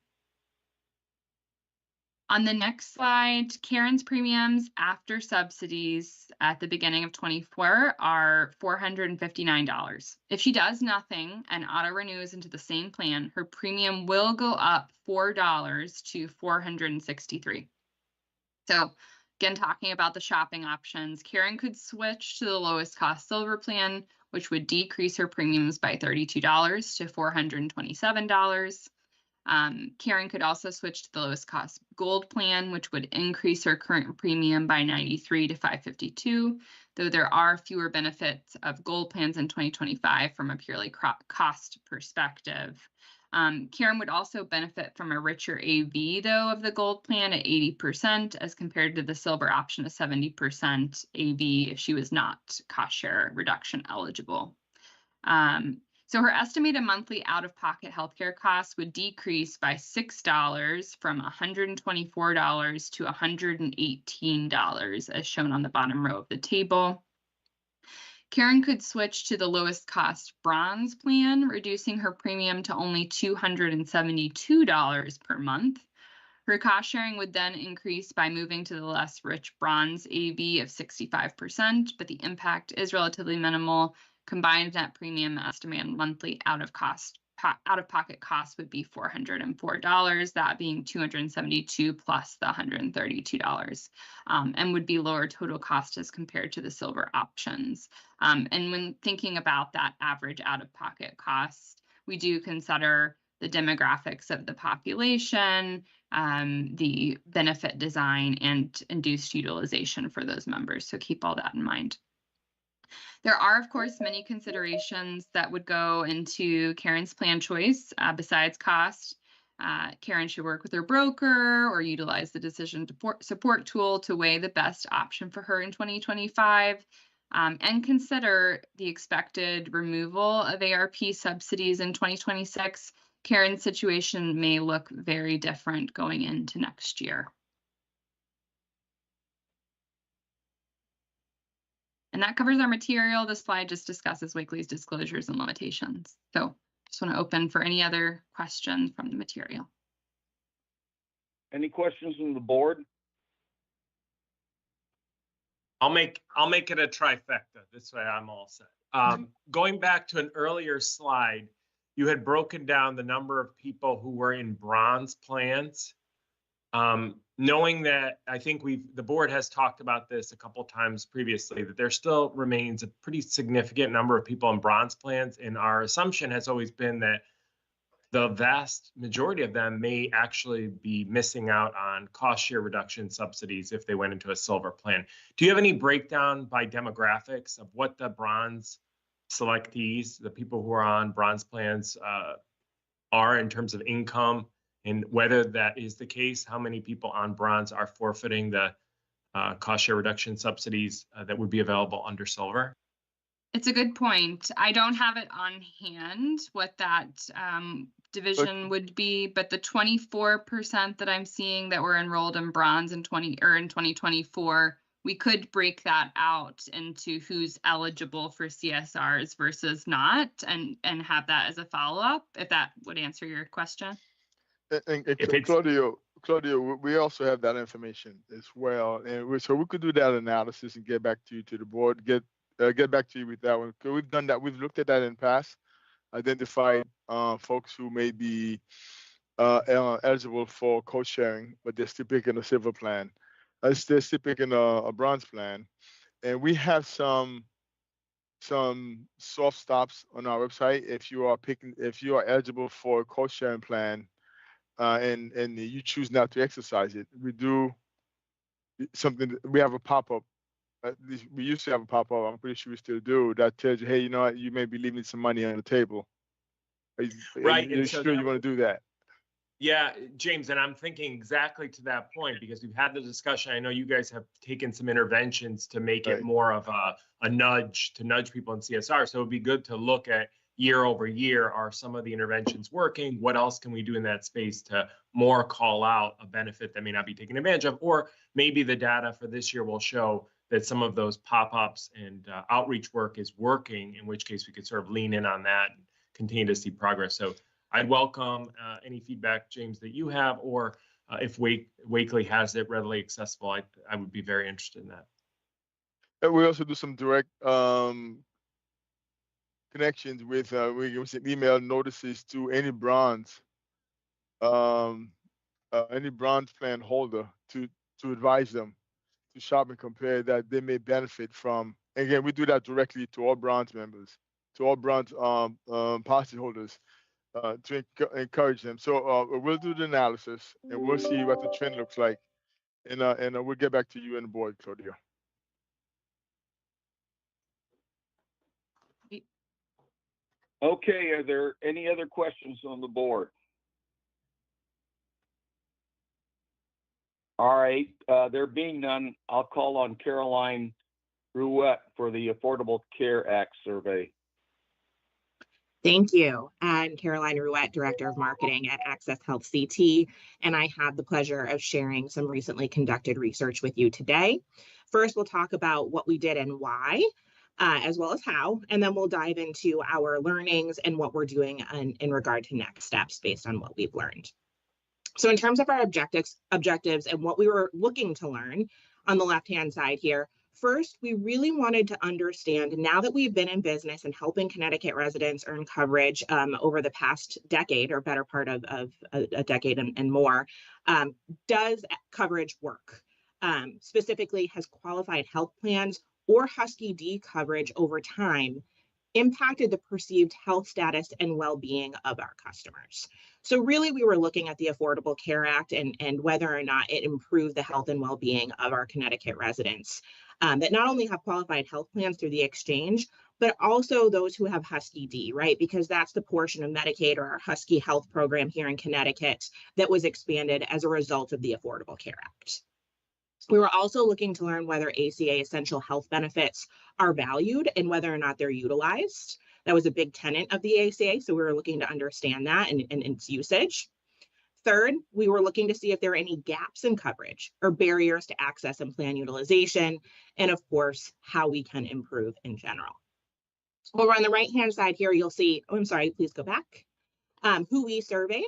On the next slide, Karen's premiums after subsidies at the beginning of 24 are $459. If she does nothing and auto renews into the same plan, her premium will go up $4 to $463. So again, talking about the shopping options, Karen could switch to the lowest cost silver plan, which would decrease her premiums by $32 to $427. Karen could also switch to the lowest cost gold plan, which would increase her current premium by $93 to $552, though there are fewer benefits of gold plans in 2025 from a purely cost perspective. Karen would also benefit from a richer AV, though, of the gold plan at 80% as compared to the silver option of 70% AV if she was not cost share reduction eligible. So her estimated monthly out-of-pocket healthcare costs would decrease by $6 from $124 to $118, as shown on the bottom row of the table. Karen could switch to the lowest cost bronze plan, reducing her premium to only $272 per month. Her cost sharing would then increase by moving to the less rich bronze AV of 65%, but the impact is relatively minimal. Combined net premium estimated monthly out-of-pocket cost would be $404, that being $272 plus the $132, and would be lower total cost as compared to the silver options. And when thinking about that average out-of-pocket cost, we do consider the demographics of the population, the benefit design, and induced utilization for those members. So keep all that in mind. There are, of course, many considerations that would go into Karen's plan choice besides cost. Karen should work with her broker or utilize the decision support tool to weigh the best option for her in 2025 and consider the expected removal of ARP subsidies in 2026. Karen's situation may look very different going into next year. And that covers our material. This slide just discusses Wakely's disclosures and limitations. So just want to open for any other questions from the material. Any questions from the board? I'll make it a trifecta. This way I'm all set. Going back to an earlier slide, you had broken down the number of people who were in bronze plans. Knowing that, I think the board has talked about this a couple times previously, that there still remains a pretty significant number of people in bronze plans, and our assumption has always been that the vast majority of them may actually be missing out on cost share reduction subsidies if they went into a silver plan. Do you have any breakdown by demographics of what the bronze selectees, the people who are on bronze plans, are in terms of income? And whether that is the case, how many people on bronze are forfeiting the cost share reduction subsidies that would be available under silver? It's a good point. I don't have it on hand what that division would be, but the 24% that I'm seeing that were enrolled in bronze in 2024, we could break that out into who's eligible for CSRs versus not, and have that as a follow-up, if that would answer your question. And Claudio, we also have that information as well, and so we could do that analysis and get back to you, to the board, get back to you with that one. Because we've done that, we've looked at that in the past, identified folks who may be eligible for co-sharing, but they're still picking a silver plan. They're still picking a bronze plan, and we have some soft stops on our website. If you are eligible for a co-sharing plan, and you choose not to exercise it, we do something. We have a pop-up. At least we used to have a pop-up. I'm pretty sure we still do. That tells you, hey, you know what? You may be leaving some money on the table. Right. You're sure you want to do that? Yeah, James, and I'm thinking exactly to that point, because we've had the discussion. I know you guys have taken some interventions to make it more of a nudge, to nudge people in CSR. So it'd be good to look at year over year, are some of the interventions working? What else can we do in that space to more call out a benefit that may not be taken advantage of? Or maybe the data for this year will show that some of those pop-ups and outreach work is working, in which case we could sort of lean in on that and continue to see progress. So I'd welcome any feedback, James, that you have, or if Wakely has it readily accessible, I would be very interested in that. And we also do some direct connections with we give some email notices to any bronze plan holder to advise them to shop and compare that they may benefit from. Again, we do that directly to all bronze members, to all bronze policy holders, to encourage them. So we'll do the analysis and we'll see what the trend looks like, and we'll get back to you and the board, Claudia. Okay, are there any other questions on the board? All right, there being none, I'll call on Caroline Rouette for the Affordable Care Act survey. Thank you. I'm Caroline Rouette, Director of Marketing at Access Health CT, and I have the pleasure of sharing some recently conducted research with you today. First, we'll talk about what we did and why, as well as how, and then we'll dive into our learnings and what we're doing in regard to next steps based on what we've learned. So in terms of our objectives and what we were looking to learn on the left-hand side here, first, we really wanted to understand, now that we've been in business and helping Connecticut residents earn coverage over the past decade or better part of a decade and more, does coverage work? Specifically, has qualified health plans or Husky D coverage over time impacted the perceived health status and well-being of our customers? So really, we were looking at the Affordable Care Act and whether or not it improved the health and well-being of our Connecticut residents that not only have qualified health plans through the exchange, but also those who have Husky D, right? Because that's the portion of Medicaid or our Husky Health program here in Connecticut that was expanded as a result of the Affordable Care Act. We were also looking to learn whether ACA essential health benefits are valued and whether or not they're utilized. That was a big tenet of the ACA, so we were looking to understand that and its usage. Third, we were looking to see if there are any gaps in coverage or barriers to access and plan utilization, and of course, how we can improve in general. Over on the right-hand side here, you'll see, oh, I'm sorry, please go back, who we surveyed.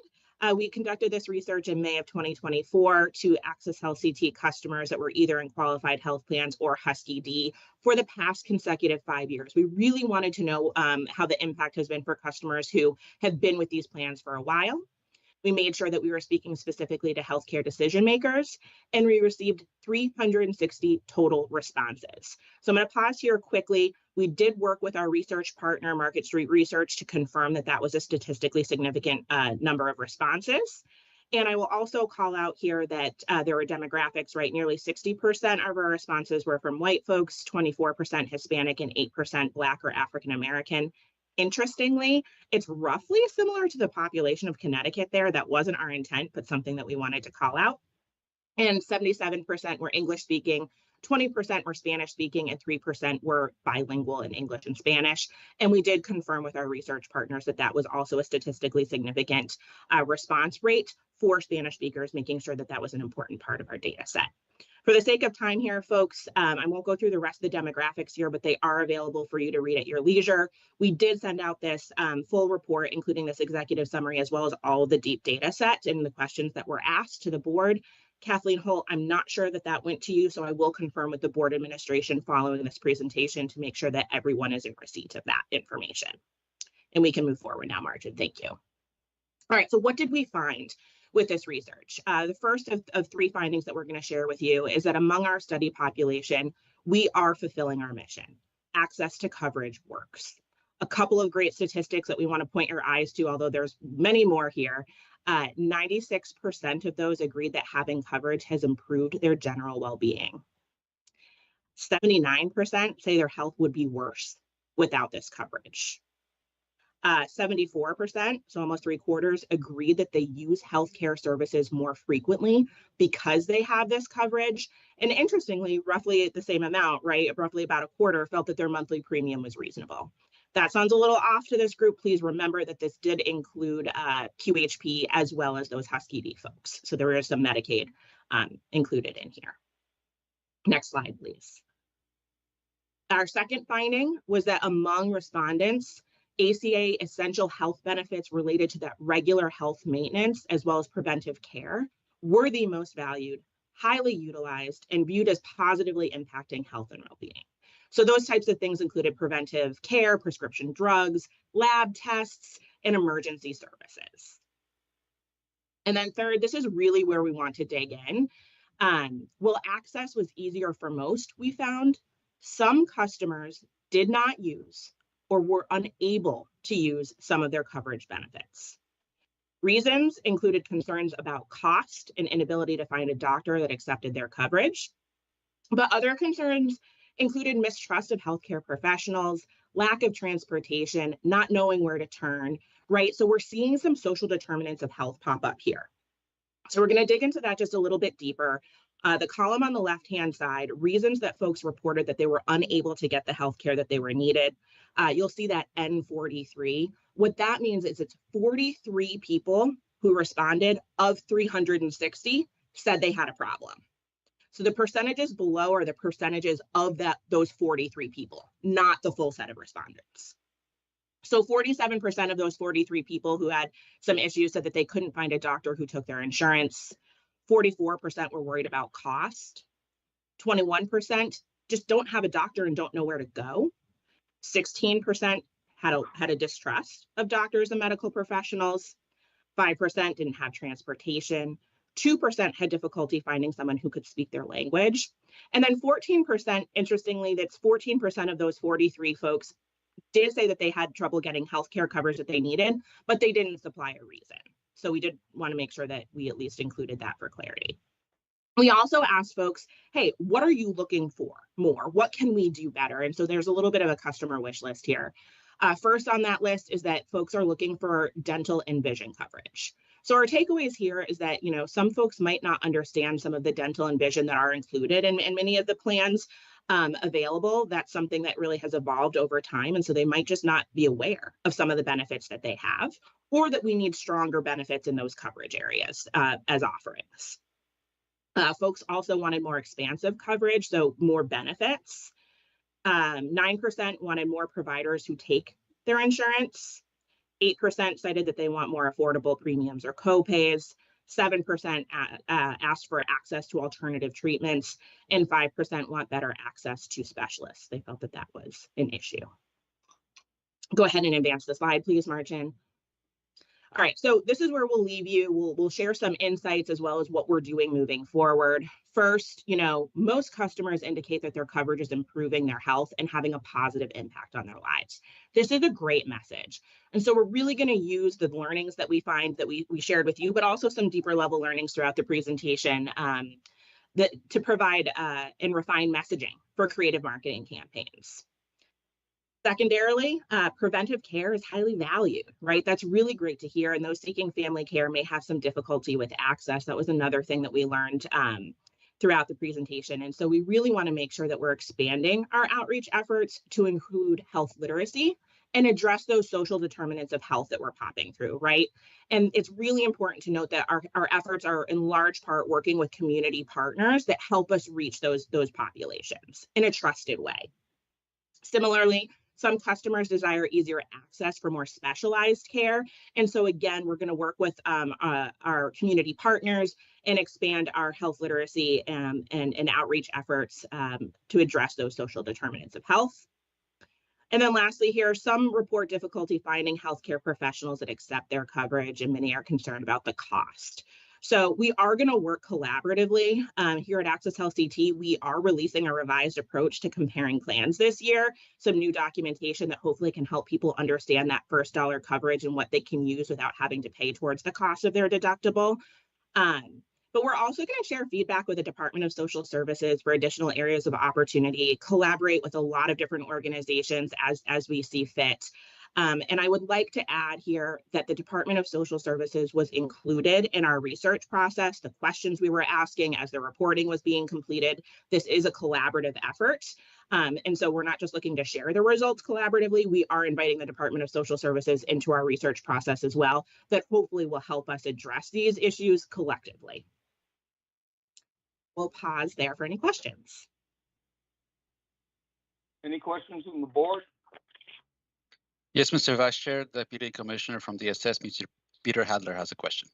We conducted this research in May of 2024 to Access Health CT customers that were either in qualified health plans or Husky D for the past consecutive 5 years. We really wanted to know how the impact has been for customers who have been with these plans for a while. We made sure that we were speaking specifically to healthcare decision makers, and we received 360 total responses. So I'm going to pause here quickly. We did work with our research partner, Market Street Research, to confirm that that was a statistically significant number of responses. And I will also call out here that there were demographics, right? Nearly 60% of our responses were from white folks, 24% Hispanic, and 8% Black or African American. Interestingly, it's roughly similar to the population of Connecticut there. That wasn't our intent, but something that we wanted to call out. And 77% were English speaking, 20% were Spanish speaking, and 3% were bilingual in English and Spanish. And we did confirm with our research partners that that was also a statistically significant response rate for Spanish speakers, making sure that that was an important part of our data set. For the sake of time here, folks, I won't go through the rest of the demographics here, but they are available for you to read at your leisure. We did send out this full report, including this executive summary, as well as all of the deep data set and the questions that were asked to the board. Kathleen Holt, I'm not sure that that went to you, so I will confirm with the board administration following this presentation to make sure that everyone is in receipt of that information. And we can move forward now, Margin. Thank you. All right, so what did we find with this research? The first of three findings that we're going to share with you is that among our study population, we are fulfilling our mission. Access to coverage works. A couple of great statistics that we want to point your eyes to, although there's many more here. 96% of those agreed that having coverage has improved their general well-being. 79% say their health would be worse without this coverage. 74%, so almost 3/4, agree that they use healthcare services more frequently because they have this coverage. And interestingly, roughly the same amount, right? Roughly about 1/4 felt that their monthly premium was reasonable. That sounds a little off to this group. Please remember that this did include QHP as well as those Husky D folks. So there is some Medicaid included in here. Next slide, please. Our second finding was that among respondents, ACA essential health benefits related to that regular health maintenance as well as preventive care were the most valued, highly utilized, and viewed as positively impacting health and well-being. So those types of things included preventive care, prescription drugs, lab tests, and emergency services. And then third, this is really where we want to dig in. While access was easier for most, we found some customers did not use or were unable to use some of their coverage benefits. Reasons included concerns about cost and inability to find a doctor that accepted their coverage. But other concerns included mistrust of healthcare professionals, lack of transportation, not knowing where to turn, right? So we're seeing some social determinants of health pop up here. So we're going to dig into that just a little bit deeper. The column on the left-hand side, reasons that folks reported that they were unable to get the health care that they were needed. You'll see that N43. What that means is it's 43 people who responded of 360 said they had a problem. So the percentages below are the percentages of those 43 people, not the full set of respondents. So 47% of those 43 people who had some issues said that they couldn't find a doctor who took their insurance. 44% were worried about cost. 21% just don't have a doctor and don't know where to go. 16% had a distrust of doctors and medical professionals. 5% didn't have transportation. 2% had difficulty finding someone who could speak their language. And then 14%, interestingly, that's 14% of those 43 folks did say that they had trouble getting healthcare coverage that they needed, but they didn't supply a reason. So we did want to make sure that we at least included that for clarity. We also asked folks, hey, what are you looking for more? What can we do better? And so there's a little bit of a customer wish list here. First on that list is that folks are looking for dental and vision coverage. So our takeaways here is that, some folks might not understand some of the dental and vision that are included in many of the plans available. That's something that really has evolved over time. And so they might just not be aware of some of the benefits that they have, or that we need stronger benefits in those coverage areas as offerings. Folks also wanted more expansive coverage, so more benefits. 9% wanted more providers who take their insurance. 8% cited that they want more affordable premiums or co-pays. 7% asked for access to alternative treatments, and 5% want better access to specialists. They felt that that was an issue. Go ahead and advance the slide, please, Martin. All right, so this is where we'll leave you. We'll share some insights as well as what we're doing moving forward. First, most customers indicate that their coverage is improving their health and having a positive impact on their lives. This is a great message. And so we're really going to use the learnings that we find that we shared with you, but also some deeper level learnings throughout the presentation to provide and refine messaging for creative marketing campaigns. Secondarily, preventive care is highly valued, right? That's really great to hear. And those seeking family care may have some difficulty with access. That was another thing that we learned throughout the presentation. And so we really want to make sure that we're expanding our outreach efforts to include health literacy and address those social determinants of health that we're popping through, right? And it's really important to note that our efforts are in large part working with community partners that help us reach those populations in a trusted way. Similarly, some customers desire easier access for more specialized care. And so again, we're going to work with our community partners and expand our health literacy and outreach efforts to address those social determinants of health. And then lastly here, some report difficulty finding healthcare professionals that accept their coverage, and many are concerned about the cost. So we are going to work collaboratively here at Access Health CT. We are releasing a revised approach to comparing plans this year, some new documentation that hopefully can help people understand that first dollar coverage and what they can use without having to pay towards the cost of their deductible. But we're also going to share feedback with the Department of Social Services for additional areas of opportunity, collaborate with a lot of different organizations as we see fit. And I would like to add here that the Department of Social Services was included in our research process, the questions we were asking as the reporting was being completed. This is a collaborative effort. And so we're not just looking to share the results collaboratively, we are inviting the Department of Social Services into our research process as well, that hopefully will help us address these issues collectively. We'll pause there for any questions. Any questions from the board? Yes, Mr. Vice Chair, Deputy Commissioner from DSS, Mr. Peter Hadler has a question.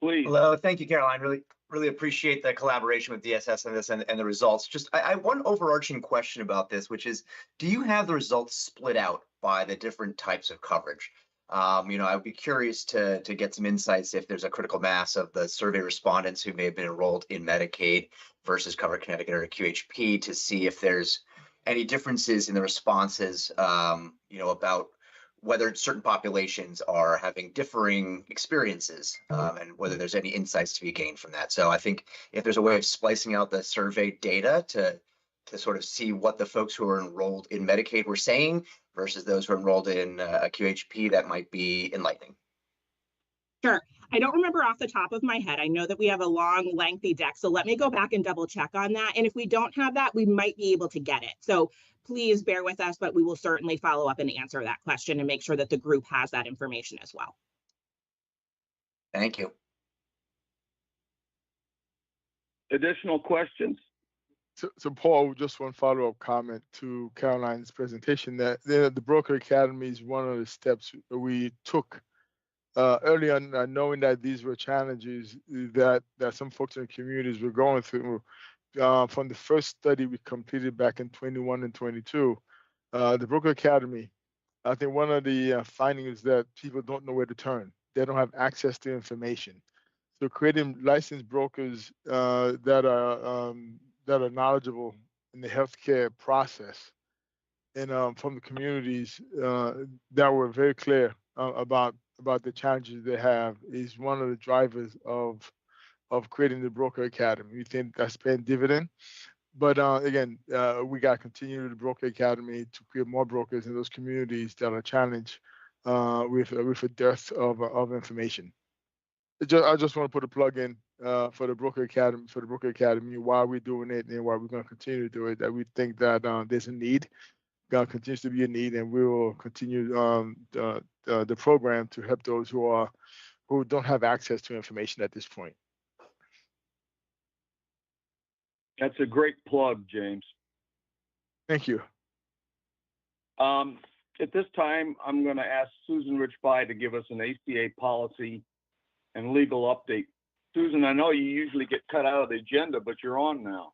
Please. Hello, thank you, Caroline. Really appreciate the collaboration with DSS on this and the results. Just I have one overarching question about this, which is, do you have the results split out by the different types of coverage? I would be curious to get some insights if there's a critical mass of the survey respondents who may have been enrolled in Medicaid versus Cover Connecticut or QHP, to see if there's any differences in the responses, about whether certain populations are having differing experiences, and whether there's any insights to be gained from that. So I think if there's a way of splicing out the survey data to to sort of see what the folks who are enrolled in Medicaid were saying versus those who are enrolled in a QHP, that might be enlightening. Sure. I don't remember off the top of my head. I know that we have a long, lengthy deck, so let me go back and double check on that. And if we don't have that, we might be able to get it. So please bear with us, but we will certainly follow up and answer that question and make sure that the group has that information as well. Thank you. Additional questions? So Paul, just one follow-up comment to Caroline's presentation, that the Broker Academy is one of the steps we took early on, knowing that these were challenges that some folks in the communities were going through. From the first study we completed back in 21 and 22, the Broker Academy, I think one of the findings is that people don't know where to turn. They don't have access to information. So creating licensed brokers that are knowledgeable in the healthcare process, and from the communities that were very clear about the challenges they have, is one of the drivers of creating the Broker Academy. We think that's paying dividend. But again, we got to continue the Broker Academy to create more brokers in those communities that are challenged with a dearth of information. I just want to put a plug in for the Broker Academy, why we're doing it and why we're going to continue to do it. That we think that there's a need, continues to be a need, and we will continue the program to help those who don't have access to information at this point. That's a great plug, James. Thank you. At this time, I'm going to ask Susan Rich-Bai to give us an ACA policy and legal update. Susan, I know you usually get cut out of the agenda, but you're on now.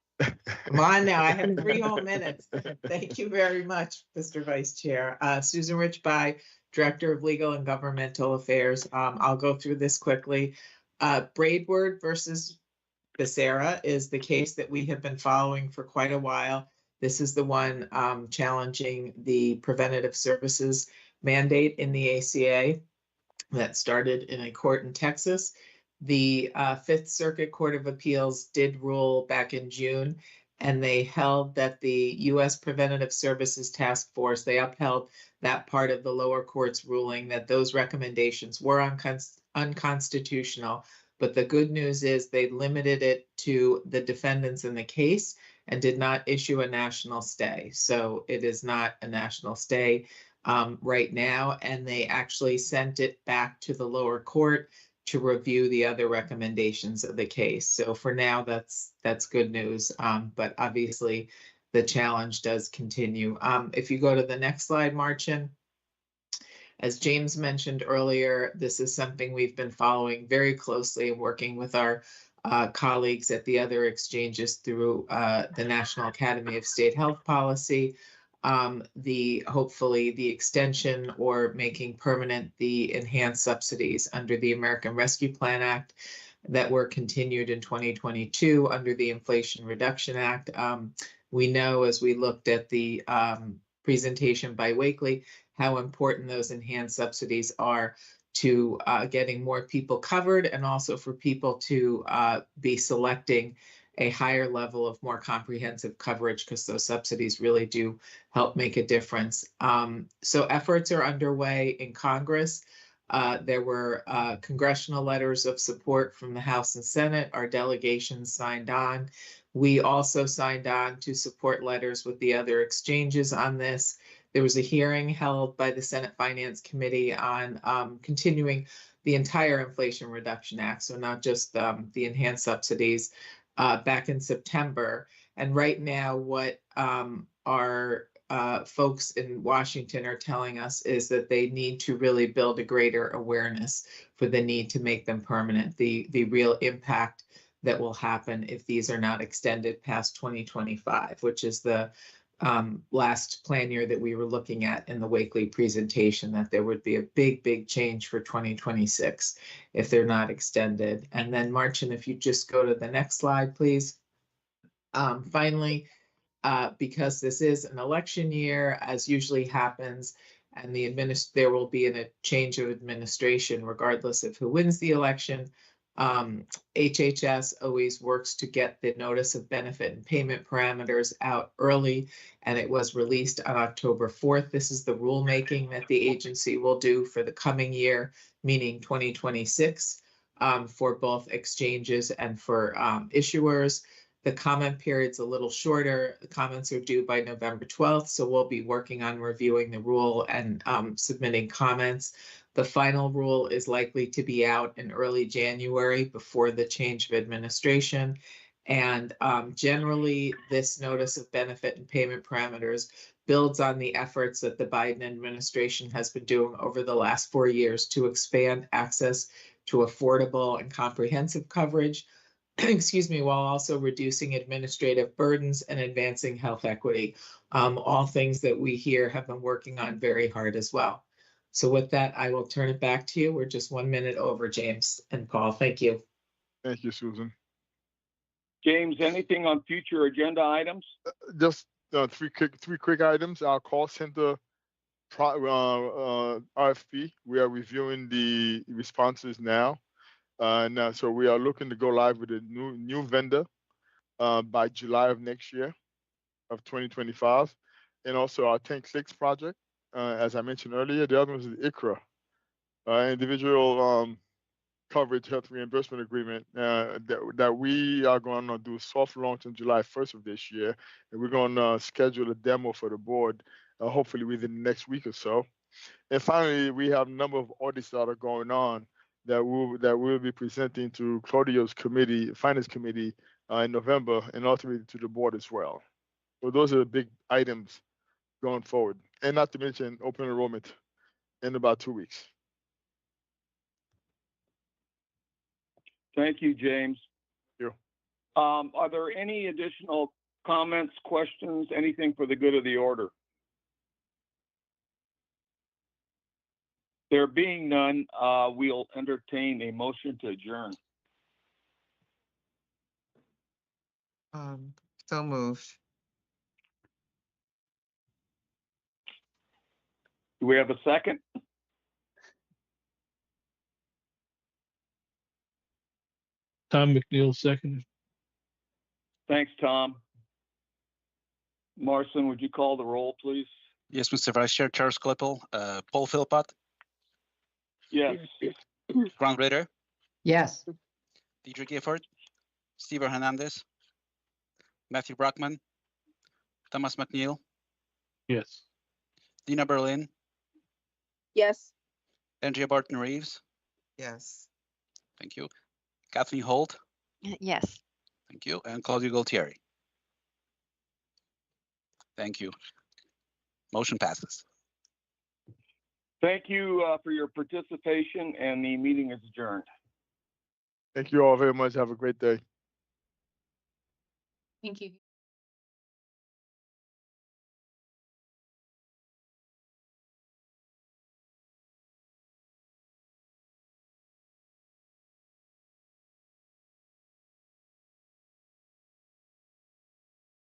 Come on now, I have 3 whole minutes. Thank you very much, Mr. Vice Chair. Susan Rich-Bai, Director of Legal and Governmental Affairs. I'll go through this quickly. Braidword versus Becerra is the case that we have been following for quite a while. This is the one challenging the preventative services mandate in the ACA that started in a court in Texas. The Fifth Circuit Court of Appeals did rule back in June, and they held that the U.S. Preventative Services Task Force, they upheld that part of the lower court's ruling that those recommendations were unconstitutional. But the good news is they limited it to the defendants in the case and did not issue a national stay. So it is not a national stay right now, and they actually sent it back to the lower court to review the other recommendations of the case. So for now, that's good news. But obviously, the challenge does continue. If you go to the next slide, Marcin. As James mentioned earlier, this is something we've been following very closely and working with our colleagues at the other exchanges through the National Academy of State Health Policy. Hopefully the extension or making permanent the enhanced subsidies under the American Rescue Plan Act that were continued in 2022 under the Inflation Reduction Act. We know, as we looked at the presentation by Wakely, how important those enhanced subsidies are to getting more people covered, and also for people to be selecting a higher level of more comprehensive coverage, because those subsidies really do help make a difference. So efforts are underway in Congress. There were congressional letters of support from the House and Senate. Our delegations signed on. We also signed on to support letters with the other exchanges on this. There was a hearing held by the Senate Finance Committee on continuing the entire Inflation Reduction Act, so not just the enhanced subsidies, back in September. And right now, what our folks in Washington are telling us is that they need to really build a greater awareness for the need to make them permanent, the real impact that will happen if these are not extended past 2025, which is the last plan year that we were looking at in the Wakely presentation, that there would be a big change for 2026 if they're not extended. And then Marcin, if you just go to the next slide, please. Finally, because this is an election year, as usually happens, and there will be a change of administration regardless of who wins the election, HHS always works to get the notice of benefit and payment parameters out early, and it was released on October 4th. This is the rulemaking that the agency will do for the coming year, meaning 2026, for both exchanges and for issuers. The comment period's a little shorter. The comments are due by November 12th, so we'll be working on reviewing the rule and submitting comments. The final rule is likely to be out in early January before the change of administration. And generally, this notice of benefit and payment parameters builds on the efforts that the Biden administration has been doing over the last 4 years to expand access to affordable and comprehensive coverage, excuse me, while also reducing administrative burdens and advancing health equity. All things that we here have been working on very hard as well. So with that, I will turn it back to you. We're just 1 minute over, James and Paul. Thank you. Thank you, Susan. James, anything on future agenda items? Just three quick items. Our call center RFP. We are reviewing the responses now. So we are looking to go live with a new vendor by July of next year, of 2025. And also our 10 Clicks project. As I mentioned earlier, the other one is the ICHRA, individual coverage health reimbursement agreement that we are going to do soft launch on July 1st of this year. And we're going to schedule a demo for the board, hopefully within the next week or so. And finally, we have a number of audits that are going on that we'll be presenting to Claudio's committee, finance committee, in November, and ultimately to the board as well. So those are the big items going forward, and not to mention open enrollment in about 2 weeks. Thank you, James. Thank you. Are there any additional comments, questions, anything for the good of the order? There being none, we'll entertain a motion to adjourn. So moved. Do we have a second? Tom McNeil, second. Thanks, Tom. Marson, would you call the roll, please? Yes, Mr. Vice Chair, Charles Klippel, Paul Philpott, Yes. Grant Ritter, Yes. Deidre Gifford, Steve Hernandez, Matthew Brockman, Thomas McNeil, Yes. Dina Berlin, Yes. Andrea Barton Reeves. Yes. Thank you. Kathleen Holt. Yes. Thank you. And Claudio Gualtieri. Thank you. Motion passes. Thank you for your participation, and the meeting is adjourned. Thank you all very much. Have a great day. Thank you.